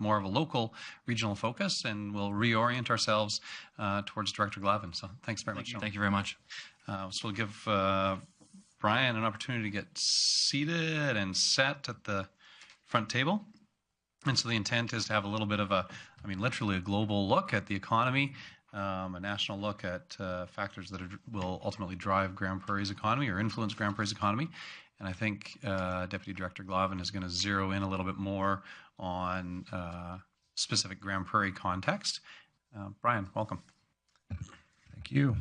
more of a local regional focus, and we'll reorient ourselves towards Director Glavin. So thanks very much. Thank you very much. So we'll give Brian an opportunity to get seated and set at the front table. And so the intent is to have a little bit of literally a global look at the economy, a national look at factors that will ultimately drive Grande Prairie's economy or influence Grande Prairie's economy. And I think Deputy Director Glavin is going to zero in a little bit more on specific Grande Prairie context. Brian, welcome. Thank you.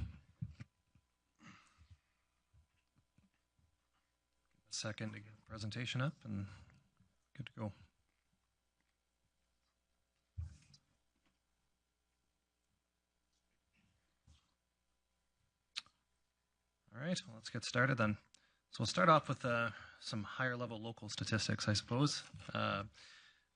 A second to get the presentation up and good to go. All right, well, let's get started then. So we'll start off with some higher level local statistics, I suppose.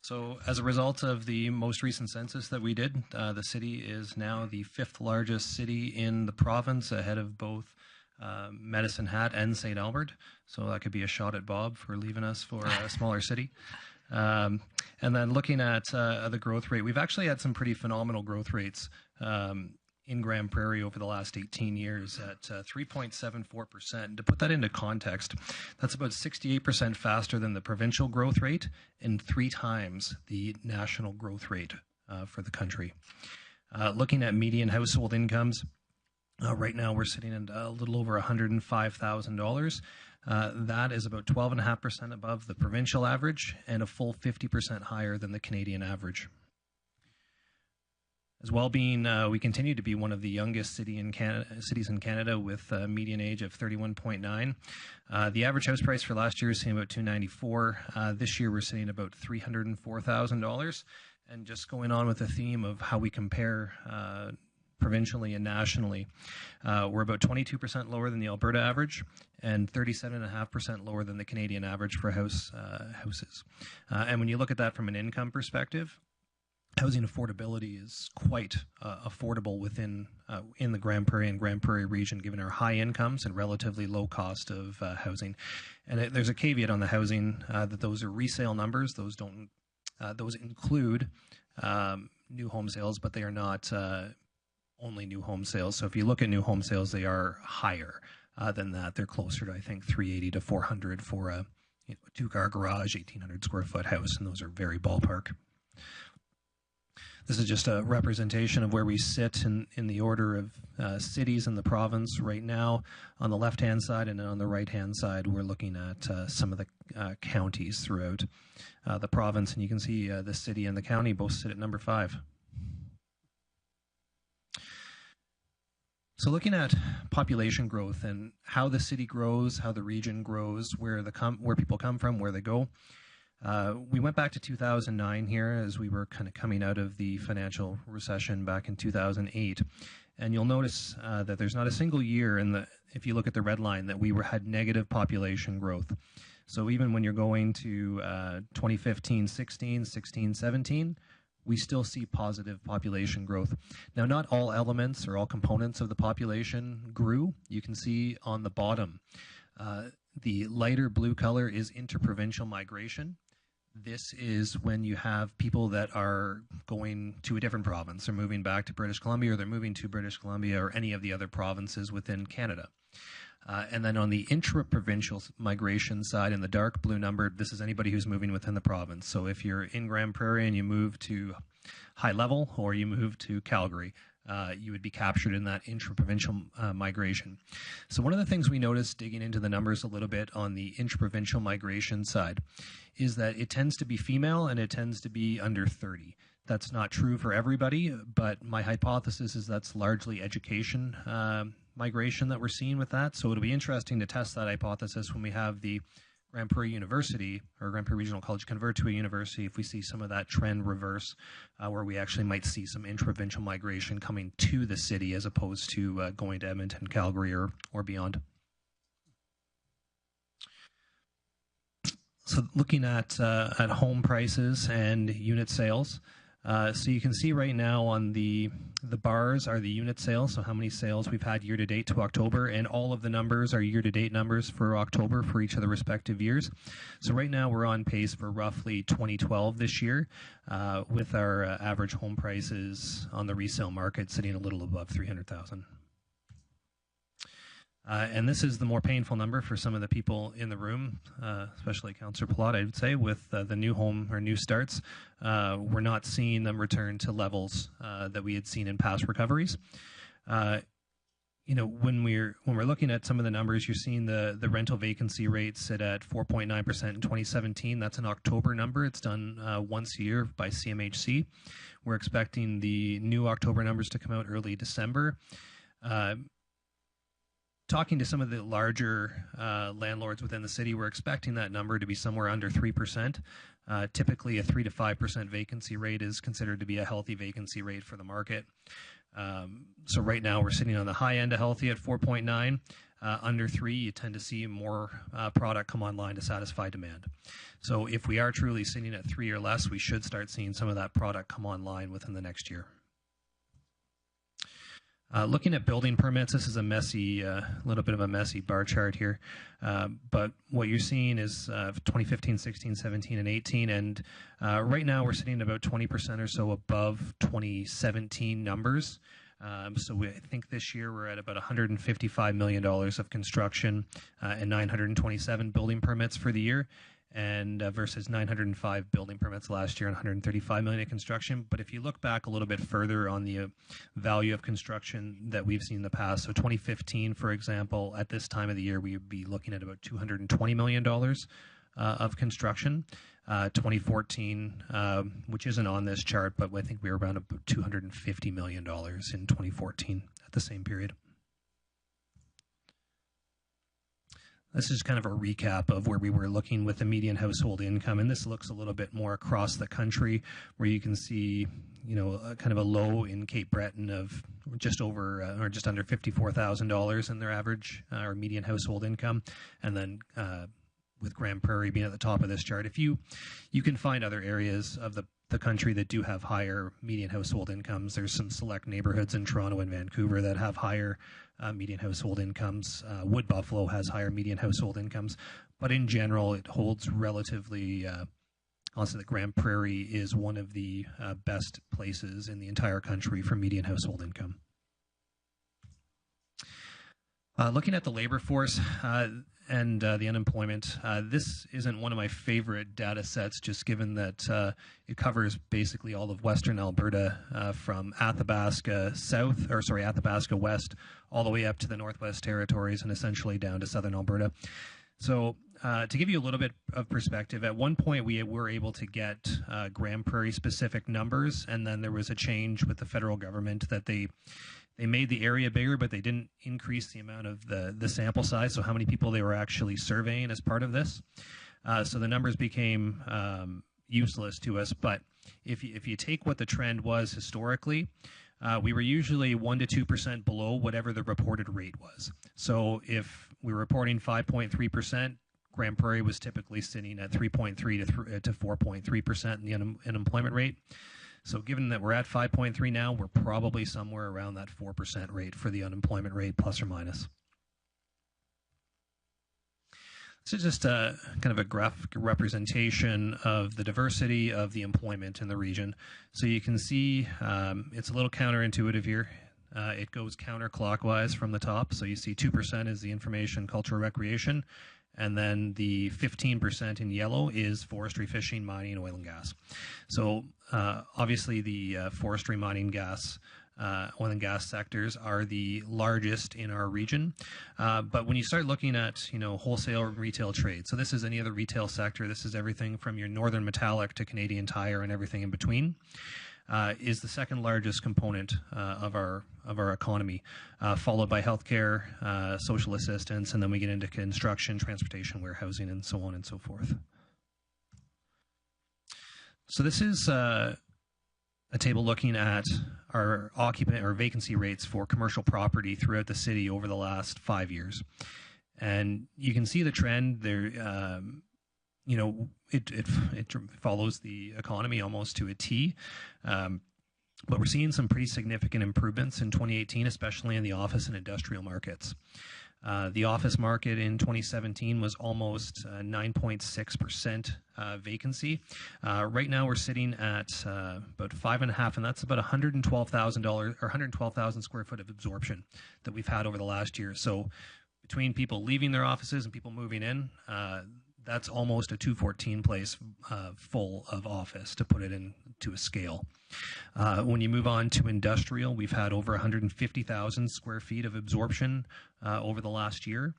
So as a result of the most recent census that we did, the city is now the 5th largest city in the province, ahead of both Medicine Hat and St. Albert. So that could be a shot at Bob for leaving us for a smaller city. And then looking at the growth rate, we've actually had some pretty phenomenal growth rates in Grande Prairie over the last 18 years at 3.74%. And to put that into context, that's about 68% faster than the provincial growth rate and 3 times the national growth rate for the country. Looking at median household incomes, right now we're sitting at a little over $105,000. That is about 12.5% above the provincial average and a full 50% higher than the Canadian average. As well, we continue to be one of the youngest cities in Canada with a median age of 31.9. The average house price for last year is sitting about $294,000. This year we're sitting about $304,000. And just going on with the theme of how we compare provincially and nationally, we're about 22% lower than the Alberta average and 37.5% lower than the Canadian average for houses. And when you look at that from an income perspective, housing affordability is quite affordable within in the Grande Prairie and Grande Prairie region, given our high incomes and relatively low cost of housing. And there's a caveat on the housing that those are resale numbers. Those don't those include new home sales, but they are not only new home sales. So if you look at new home sales, they are higher than that. They're closer to, I think, 380 to 400 for a 2-car garage, 1,800 square foot house, and those are very ballpark. This is just a representation of where we sit in the order of cities in the province right now. On the left-hand side and on the right-hand side, we're looking at some of the counties throughout the province. And you can see the city and the county both sit at number 5. So looking at population growth and how the city grows, how the region grows, where people come from, where they go. We went back to 2009 here as we were kind of coming out of the financial recession back in 2008. And you'll notice that there's not a single year if you look at the red line, that we had negative population growth. So even when you're going to 2015, 16, 17, we still see positive population growth. Now, not all elements or all components of the population grew. You can see on the bottom, the lighter blue color is interprovincial migration. This is when you have people that are going to a different province. They're moving back to British Columbia, or they're moving to British Columbia or any of the other provinces within Canada. And then on the intra-provincial migration side, in the dark blue number, this is anybody who's moving within the province. So if you're in Grande Prairie and you move to High Level or you move to Calgary, you would be captured in that intra-provincial migration. So one of the things we noticed digging into the numbers a little bit on the intra-provincial migration side is that it tends to be female and it tends to be under 30. That's not true for everybody, but my hypothesis is that's largely education migration that we're seeing with that. So it'll be interesting to test that hypothesis when we have the Grande Prairie University or Grande Prairie Regional College convert to a university, if we see some of that trend reverse, where we actually might see some intra-provincial migration coming to the city as opposed to going to Edmonton, Calgary, or beyond. So looking at home prices and unit sales, So you can see right now on the bars are the unit sales, so how many sales we've had year to date to October, and all of the numbers are year to date numbers for October for each of the respective years. So right now we're on pace for roughly 2012 this year, with our average home prices on the resale market sitting a little above $300,000. And this is the more painful number for some of the people in the room, especially Councillor Plot, I would say, with the new home or new starts. We're not seeing them return to levels that we had seen in past recoveries. When we're looking at some of the numbers, you're seeing the rental vacancy rate sit at 4.9% in 2017. That's an October number. It's done once a year by CMHC. We're expecting the new October numbers to come out early December. Talking to some of the larger landlords within the city, we're expecting that number to be somewhere under 3%. Typically, a 3 to 5% vacancy rate is considered to be a healthy vacancy rate for the market. So right now, we're sitting on the high end of healthy at 4.9. Under 3, you tend to see more product come online to satisfy demand. So if we are truly sitting at 3 or less, we should start seeing some of that product come online within the next year. Looking at building permits, this is a little bit of a messy bar chart here. But what you're seeing is 2015, 16, 17, and 18. And right now we're sitting about 20% or so above 2017 numbers. So I think this year we're at about $155 million of construction and 927 building permits for the year, and versus 905 building permits last year and 135 million in construction. But if you look back a little bit further on the value of construction that we've seen in the past, so 2015, for example, at this time of the year, we would be looking at about $220 million of construction. 2014, which isn't on this chart, but I think we were around about $250 million in 2014 at the same period. This is kind of a recap of where we were looking with the median household income, and this looks a little bit more across the country, where you can see, kind of a low in Cape Breton of just over or just under $54,000 in their average or median household income, and then with Grande Prairie being at the top of this chart. If you can find other areas of the country that do have higher median household incomes. There's some select neighborhoods in Toronto and Vancouver that have higher median household incomes. Wood Buffalo has higher median household incomes, but in general, it holds relatively. Also, the Grande Prairie is one of the best places in the entire country for median household income. Looking at the labor force and the unemployment, this isn't one of my favorite data sets, just given that it covers basically all of Western Alberta from Athabasca Athabasca West, all the way up to the Northwest Territories and essentially down to Southern Alberta. So to give you a little bit of perspective, at one point we were able to get Grande Prairie specific numbers, and then there was a change with the federal government that they made the area bigger, but they didn't increase the amount of the sample size, so how many people they were actually surveying as part of this. So the numbers became useless to us, but if you take what the trend was historically, we were usually 1 to 2% below whatever the reported rate was. So if we were reporting 5.3%, Grande Prairie was typically sitting at 3.3 to 4.3% in the unemployment rate. So given that we're at 5.3 now, we're probably somewhere around that 4% rate for the unemployment rate, plus or minus. This is just a kind of a graphic representation of the diversity of the employment in the region. So you can see it's a little counterintuitive here. It goes counterclockwise from the top. So you see 2% is the information, culture, recreation. And then the 15% in yellow is forestry, fishing, mining, oil and gas. So obviously the forestry, mining, gas, oil and gas sectors are the largest in our region. But when you start looking at, wholesale or retail trade, so this is any other retail sector, this is everything from your Northern Metallic to Canadian Tire and everything in between, is the second largest component of our economy, followed by healthcare, social assistance, and then we get into construction, transportation, warehousing, and so on and so forth. So this is a table looking at our vacancy rates for commercial property throughout the city over the last 5 years, and you can see the trend there. it follows the economy almost to a T. But we're seeing some pretty significant improvements in 2018, especially in the office and industrial markets. The office market in 2017 was almost 9.6% vacancy. Right now we're sitting at about 5.5%, and that's about $112,000 or 112,000 square foot of absorption that we've had over the last year. So between people leaving their offices and people moving in, that's almost a 214 place full of office, to put it into a scale. When you move on to industrial, we've had over 150,000 square feet of absorption over the last year,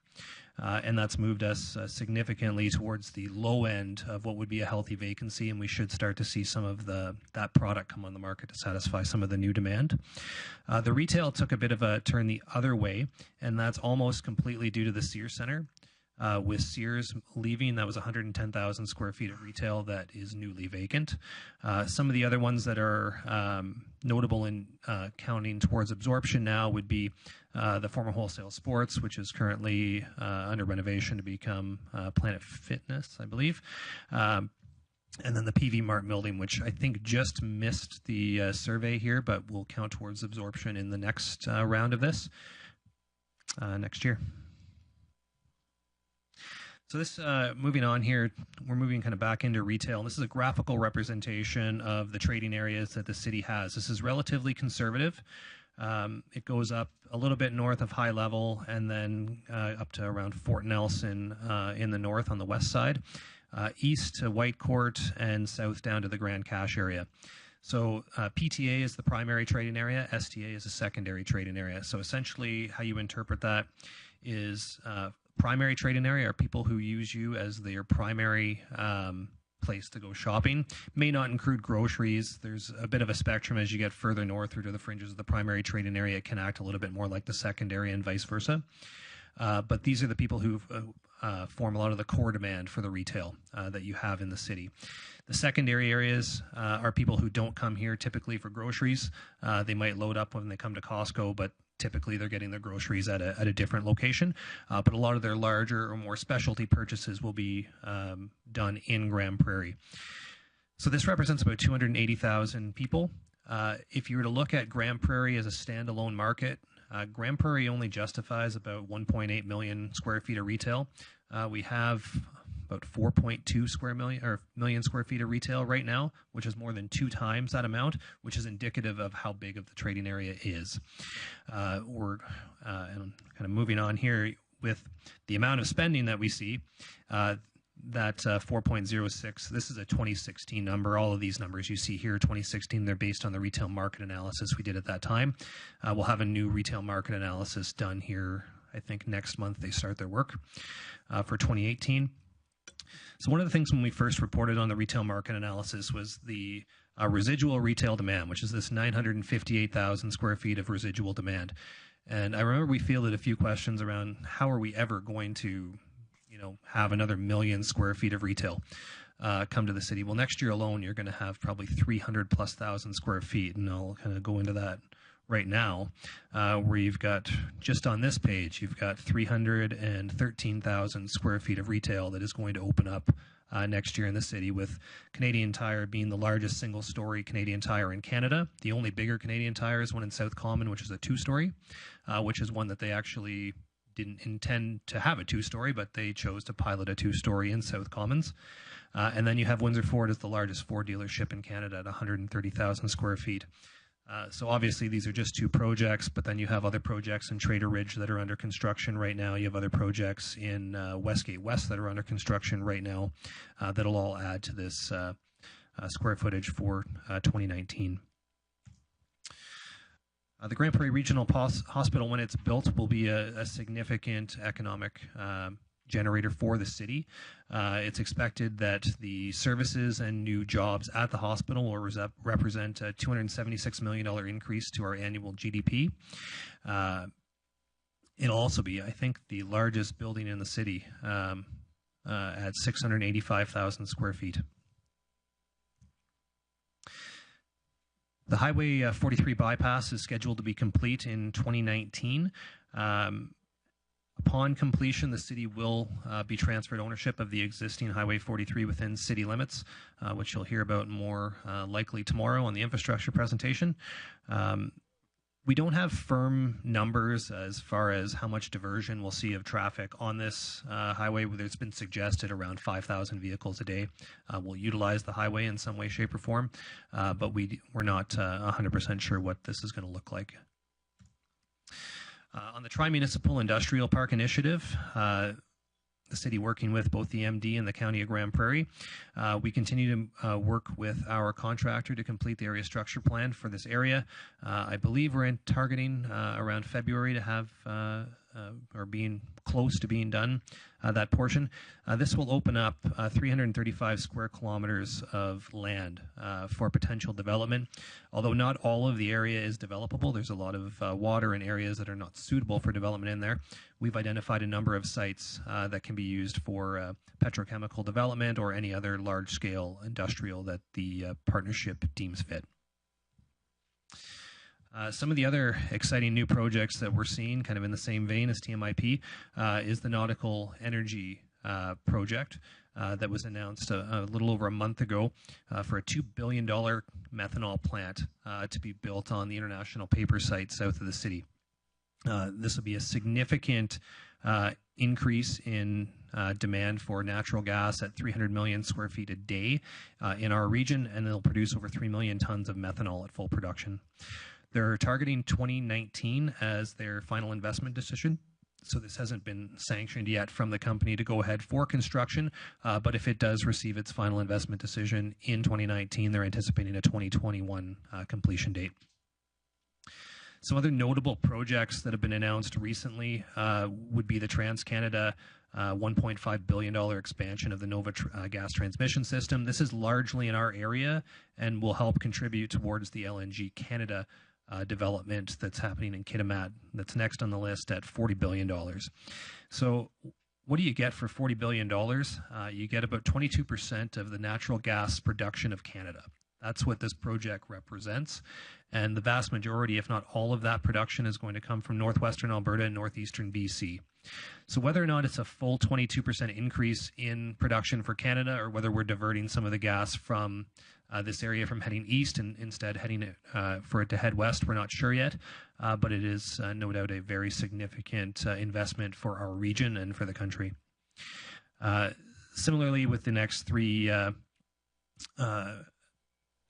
and that's moved us significantly towards the low end of what would be a healthy vacancy, and we should start to see some of that product come on the market to satisfy some of the new demand. The retail took a bit of a turn the other way, and that's almost completely due to the Sears Center. With Sears leaving, that was 110,000 square feet of retail that is newly vacant. Some of the other ones that are notable in counting towards absorption now would be the former Wholesale Sports, which is currently under renovation to become Planet Fitness, I believe. And then the PV Mart building, which I think just missed the survey here, but will count towards absorption in the next round of this next year. So this, moving on here, we're moving kind of back into retail. This is a graphical representation of the trading areas that the city has. This is relatively conservative. It goes up a little bit north of High Level, and then up to around Fort Nelson in the north on the west side, east to Whitecourt, and south down to the Grand Cache area. So PTA is the primary trading area, STA is a secondary trading area. So essentially how you interpret that is primary trading area are people who use you as their primary place to go shopping. May not include groceries. There's a bit of a spectrum as you get further north or to the fringes of the primary trading area. It can act a little bit more like the secondary and vice versa. But these are the people who form a lot of the core demand for the retail that you have in the city. The secondary areas are people who don't come here typically for groceries. They might load up when they come to Costco, but typically they're getting their groceries at a different location. But a lot of their larger or more specialty purchases will be done in Grande Prairie. So this represents about 280,000 people. If you were to look at Grande Prairie as a standalone market, Grande Prairie only justifies about 1.8 million square feet of retail. We have about 4.2 million square feet of retail right now, which is more than 2 times that amount, which is indicative of how big of the trading area is. We're and kind of moving on here with the amount of spending that we see. That 4.06, this is a 2016 number. All of these numbers you see here, 2016, they're based on the retail market analysis we did at that time. We'll have a new retail market analysis done here, I think next month they start their work for 2018. So one of the things when we first reported on the retail market analysis was the residual retail demand, which is this 958,000 square feet of residual demand. And I remember we fielded a few questions around how are we ever going to, have another million square feet of retail come to the city. Well, next year alone, you're going to have probably 300,000+ square feet, and I'll kind of go into that right now, where you've got, just on this page, you've got 313,000 square feet of retail that is going to open up next year in the city, with Canadian Tire being the largest single-story Canadian Tire in Canada. The only bigger Canadian Tire is one in South Common, which is a 2-story, which is one that they actually didn't intend to have a 2-story, but they chose to pilot a 2-story in South Commons. And then you have Windsor Ford as the largest Ford dealership in Canada at 130,000 square feet. So obviously these are just 2 projects, but then you have other projects in Trader Ridge that are under construction right now. You have other projects in Westgate West that are under construction right now that'll all add to this square footage for 2019. The Grande Prairie Regional Hospital, when it's built, will be a significant economic generator for the city. It's expected that the services and new jobs at the hospital will represent a $276 million increase to our annual GDP. It'll also be, I think, the largest building in the city at 685,000 square feet. The Highway 43 bypass is scheduled to be complete in 2019. Upon completion, the city will be transferred ownership of the existing Highway 43 within city limits, which you'll hear about more likely tomorrow on the infrastructure presentation. We don't have firm numbers as far as how much diversion we'll see of traffic on this highway. It's been suggested around 5,000 vehicles a day will utilize the highway in some way, shape, or form, but we're not 100% sure what this is going to look like. On the Tri-Municipal Industrial Park Initiative, the city working with both the MD and the County of Grande Prairie, we continue to work with our contractor to complete the area structure plan for this area. I believe we're targeting around February to have or being close to being done that portion. This will open up 335 square kilometers of land for potential development. Although not all of the area is developable, there's a lot of water in areas that are not suitable for development in there. We've identified a number of sites that can be used for petrochemical development or any other large-scale industrial that the partnership deems fit. Some of the other exciting new projects that we're seeing, kind of in the same vein as TMIP, is the Nautical Energy project that was announced a little over a month ago for a $2 billion methanol plant to be built on the International Paper site south of the city. This will be a significant increase in demand for natural gas at 300 million square feet a day in our region, and it'll produce over 3 million tons of methanol at full production. They're targeting 2019 as their final investment decision. So this hasn't been sanctioned yet from the company to go ahead for construction, but if it does receive its final investment decision in 2019, they're anticipating a 2021 completion date. Some other notable projects that have been announced recently would be the TransCanada $1.5 billion expansion of the Nova gas transmission system. This is largely in our area and will help contribute towards the LNG Canada development that's happening in Kitimat. That's next on the list at $40 billion. So what do you get for $40 billion? You get about 22% of the natural gas production of Canada. That's what this project represents. And the vast majority, if not all of that production, is going to come from northwestern Alberta and northeastern BC. So whether or not it's a full 22% increase in production for Canada, or whether we're diverting some of the gas from this area from heading east and instead heading it for it to head west, we're not sure yet. But it is no doubt a very significant investment for our region and for the country. Similarly, with the next three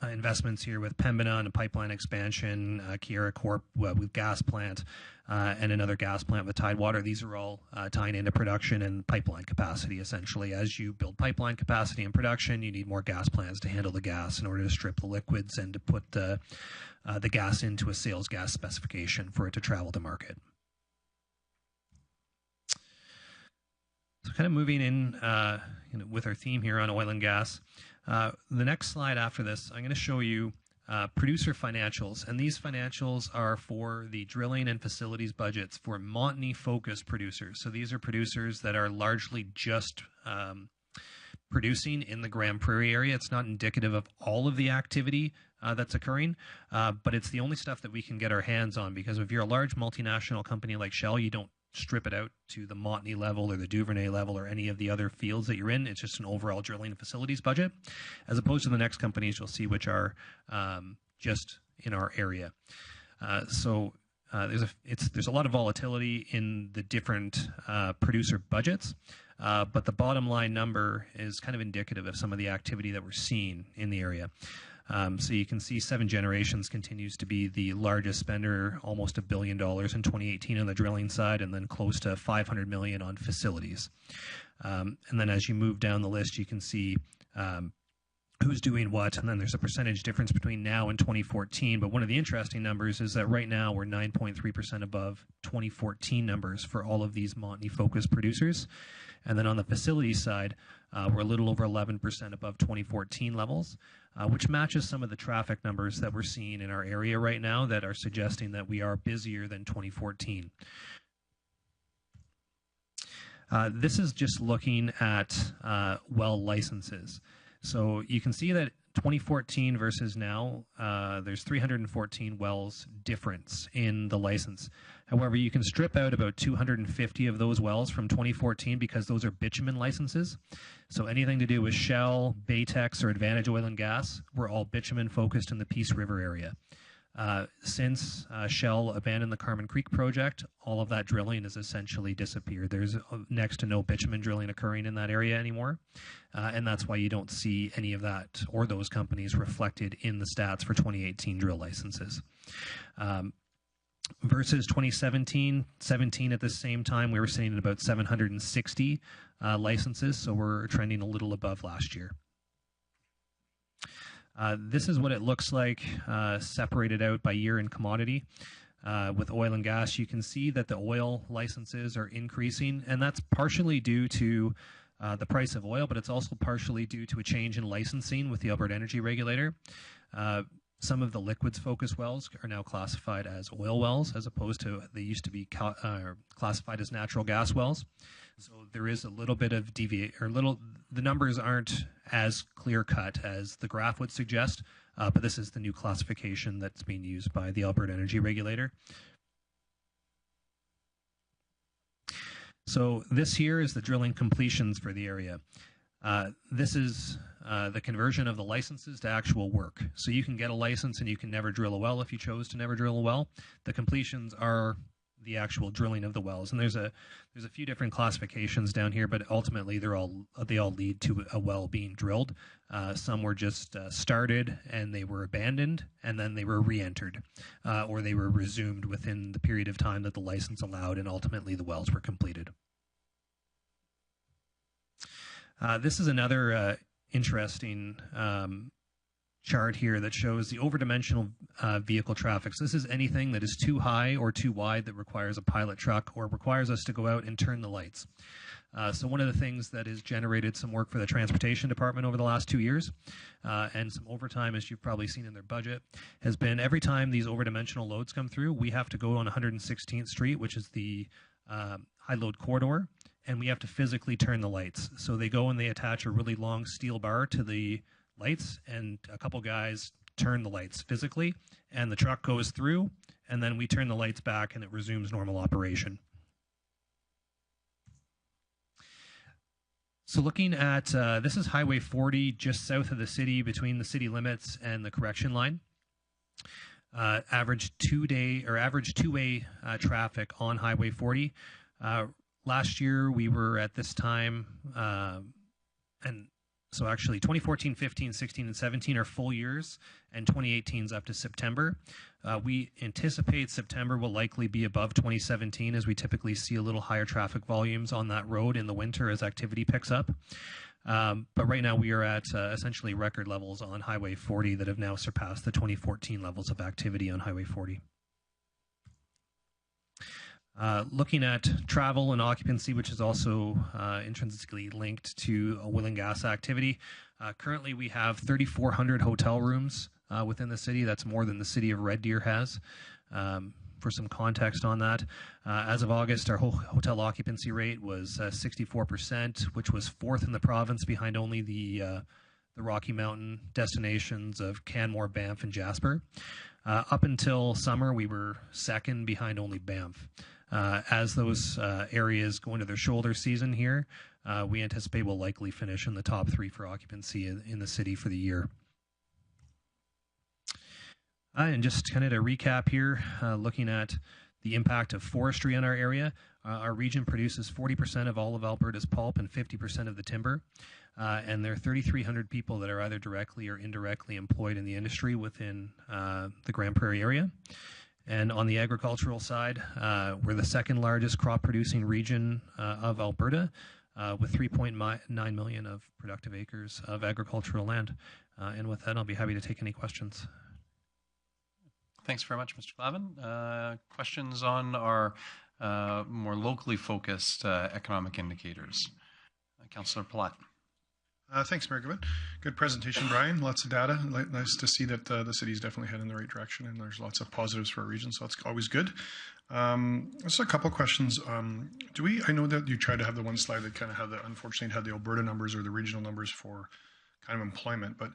investments here with Pembina and a pipeline expansion, Keyera Corp with gas plant, and another gas plant with Tidewater. These are all tying into production and pipeline capacity, essentially. As you build pipeline capacity and production, you need more gas plants to handle the gas in order to strip the liquids and to put the gas into a sales gas specification for it to travel to market. So kind of moving in with our theme here on oil and gas. The next slide after this, I'm going to show you producer financials, and these financials are for the drilling and facilities budgets for Montney-focused producers. So these are producers that are largely just producing in the Grande Prairie area. It's not indicative of all of the activity that's occurring, but it's the only stuff that we can get our hands on, because if you're a large multinational company like Shell, you don't strip it out to the Montney level or the Duvernay level or any of the other fields that you're in. It's just an overall drilling and facilities budget, as opposed to the next companies you'll see, which are just in our area. There's a lot of volatility in the different producer budgets, but the bottom line number is kind of indicative of some of the activity that we're seeing in the area. So you can see Seven Generations continues to be the largest spender, almost $1 billion in 2018 on the drilling side, and then close to $500 million on facilities. And then as you move down the list, you can see who's doing what, and then there's a percentage difference between now and 2014. But one of the interesting numbers is that right now we're 9.3% above 2014 numbers for all of these Montney-focused producers. And then on the facilities side, we're a little over 11% above 2014 levels, which matches some of the traffic numbers that we're seeing in our area right now that are suggesting that we are busier than 2014. This is just looking at well licenses. So you can see that 2014 versus now, there's 314 wells difference in the license. However, you can strip out about 250 of those wells from 2014 because those are bitumen licenses. So anything to do with Shell, Baytex, or Advantage Oil and Gas were all bitumen focused in the Peace River area. Since Shell abandoned the Carmen Creek project, all of that drilling has essentially disappeared. There's next to no bitumen drilling occurring in that area anymore, and that's why you don't see any of that or those companies reflected in the stats for 2018 drill licenses. Versus 2017 at the same time, we were sitting at about 760 licenses, so we're trending a little above last year. This is what it looks like separated out by year and commodity. With oil and gas, you can see that the oil licenses are increasing, and that's partially due to the price of oil, but it's also partially due to a change in licensing with the Alberta Energy Regulator. Some of the liquids-focused wells are now classified as oil wells, as opposed to they used to be classified as natural gas wells. So there is a little bit of the numbers aren't as clear-cut as the graph would suggest, but this is the new classification that's being used by the Alberta Energy Regulator. So this here is the drilling completions for the area. This is the conversion of the licenses to actual work. So you can get a license and you can never drill a well if you chose to never drill a well. The completions are the actual drilling of the wells, and there's a few different classifications down here, but ultimately they all lead to a well being drilled. Some were just started and they were abandoned, and then they were re-entered, or they were resumed within the period of time that the license allowed, and ultimately the wells were completed. This is another interesting chart here that shows the overdimensional vehicle traffic. So this is anything that is too high or too wide that requires a pilot truck or requires us to go out and turn the lights. So one of the things that has generated some work for the Transportation Department over the last 2 years, and some overtime, as you've probably seen in their budget, has been every time these overdimensional loads come through, we have to go on 116th Street, which is the high load corridor, and we have to physically turn the lights. So they go and they attach a really long steel bar to the lights, and a couple guys turn the lights physically, and the truck goes through, and then we turn the lights back and it resumes normal operation. So looking at, this is Highway 40 just south of the city between the city limits and the correction line. Average two-way traffic on Highway 40. Last year we were at this time, and so actually 2014, 15, 16, and 17 are full years, and 2018 is up to September. We anticipate September will likely be above 2017, as we typically see a little higher traffic volumes on that road in the winter as activity picks up. But right now we are at essentially record levels on Highway 40 that have now surpassed the 2014 levels of activity on Highway 40. Looking at travel and occupancy, which is also intrinsically linked to oil and gas activity. Currently, we have 3,400 hotel rooms within the city. That's more than the city of Red Deer has. For some context on that, as of August, our hotel occupancy rate was 64%, which was fourth in the province, behind only the Rocky Mountain destinations of Canmore, Banff, and Jasper. Up until summer, we were second, behind only Banff. As those areas go into their shoulder season here, we anticipate we'll likely finish in the top 3 for occupancy in the city for the year. And just kind of to recap here, looking at the impact of forestry on our area, our region produces 40% of all of Alberta's pulp and 50% of the timber. And there are 3,300 people that are either directly or indirectly employed in the industry within the Grand Prairie area. And on the agricultural side, we're the second largest crop producing region of Alberta, with 3.9 million of productive acres of agricultural land. And with that, I'll be happy to take any questions. Thanks very much, Mr. Clavin. Questions on our more locally focused economic indicators? Councillor Palat. Thanks, Mayor Gibbon. Good presentation, Brian. Lots of data. Nice to see that the city's definitely heading in the right direction, and there's lots of positives for our region, so that's always good. Just a couple of questions. I know that you tried to have the one slide that kind of unfortunately had the Alberta numbers or the regional numbers for kind of employment, but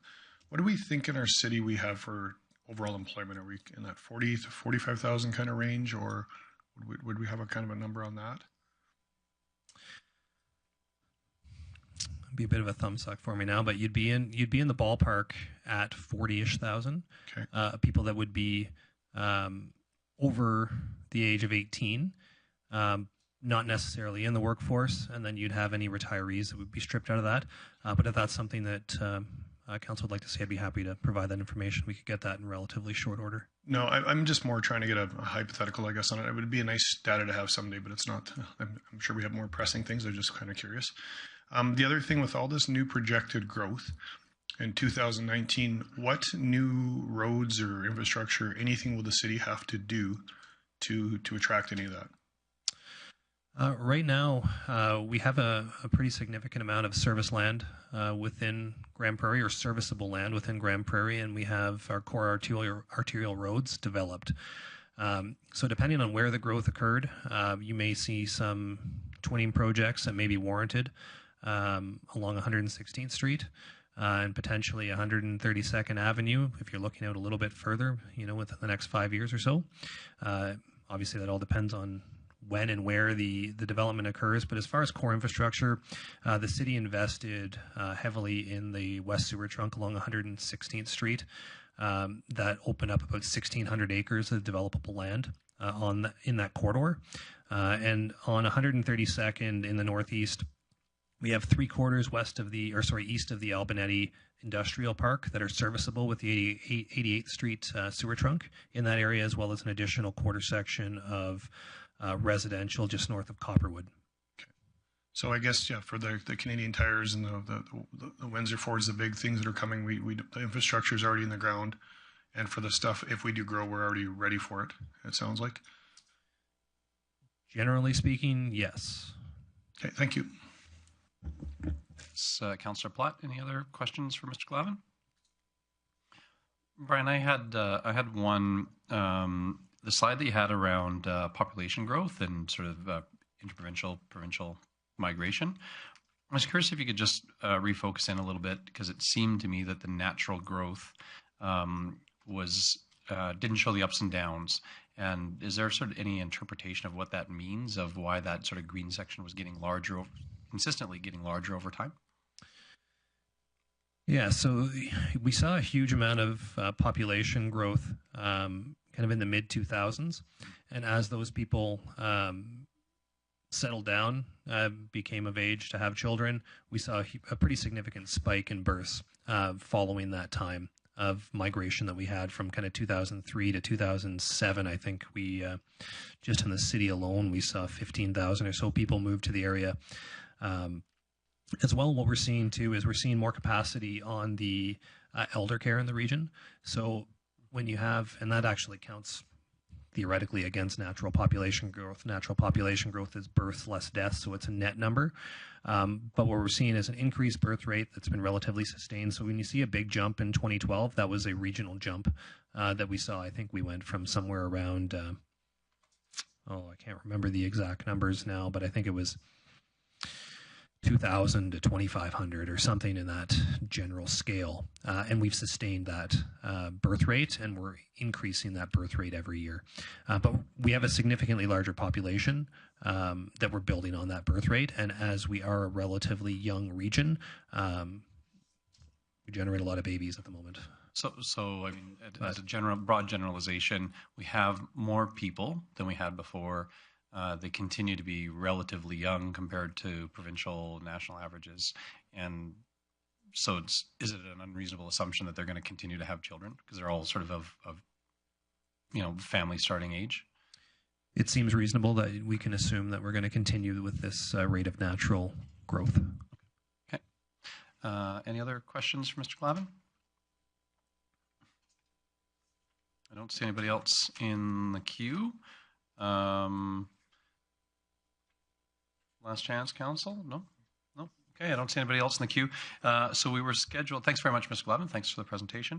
What do we think in our city we have for overall employment? Are we in that 40 to 45,000 kind of range, or would we have a kind of a number on that? It'd be a bit of a thumb suck for me now, but you'd be in the ballpark at 40-ish thousand. Okay. People that would be over the age of 18, not necessarily in the workforce, and then you'd have any retirees that would be stripped out of that. But if that's something that council would like to see, I'd be happy to provide that information. We could get that in relatively short order. No, I'm just more trying to get a hypothetical, I guess, on it. It would be a nice data to have someday, but it's not. I'm sure we have more pressing things. I'm just kind of curious. The other thing with all this new projected growth in 2019, what new roads or infrastructure, anything will the city have to do to attract any of that? Right now, we have a pretty significant amount of service land within Grande Prairie, or serviceable land within Grande Prairie, and we have our core arterial roads developed. So depending on where the growth occurred, you may see some twinning projects that may be warranted along 116th Street and potentially 132nd Avenue if you're looking out a little bit further, within the next 5 years or so. Obviously, that all depends on when and where the development occurs. But as far as core infrastructure, the city invested heavily in the West Sewer Trunk along 116th Street. That opened up about 1,600 acres of developable land in that corridor. And on 132nd in the northeast, we have 3/4 east of the Albanetti Industrial Park that are serviceable with the 88th Street sewer trunk in that area, as well as an additional quarter section of residential just north of Copperwood. Okay. So I guess, yeah, for the Canadian Tires and the Windsor Fords, the big things that are coming, the infrastructure is already in the ground. And for the stuff, if we do grow, we're already ready for it, it sounds like. Generally speaking, yes. Okay, thank you. Councillor Platt, any other questions for Mr. Glavin? Brian, I had one, the slide that you had around population growth and sort of provincial migration. I was curious if you could just refocus in a little bit, because it seemed to me that the natural growth didn't show the ups and downs. And is there sort of any interpretation of what that means, of why that sort of green section was consistently getting larger over time? Yeah, so we saw a huge amount of population growth kind of in the mid-2000s. And as those people settled down, became of age to have children, we saw a pretty significant spike in births following that time of migration that we had from kind of 2003 to 2007. I think we, just in the city alone, we saw 15,000 or so people move to the area. As well, what we're seeing too is we're seeing more capacity on the elder care in the region. So when you have, and that actually counts theoretically against natural population growth. Natural population growth is births less deaths, so it's a net number. But what we're seeing is an increased birth rate that's been relatively sustained. So when you see a big jump in 2012, that was a regional jump that we saw. I think we went from somewhere around, I can't remember the exact numbers now, but I think it was 2,000 to 2,500 or something in that general scale. And we've sustained that birth rate, and we're increasing that birth rate every year. But we have a significantly larger population that we're building on that birth rate. And as we are a relatively young region, we generate a lot of babies at the moment. So I mean, as a broad generalization, we have more people than we had before. They continue to be relatively young compared to provincial national averages. And so is it an unreasonable assumption that they're going to continue to have children because they're all sort of family starting age? It seems reasonable that we can assume that we're going to continue with this rate of natural growth. Okay. Any other questions for Mr. Glavin? I don't see anybody else in the queue. Last chance, council? No? Okay, I don't see anybody else in the queue. So we were scheduled. Thanks very much, Mr. Glavin. Thanks for the presentation.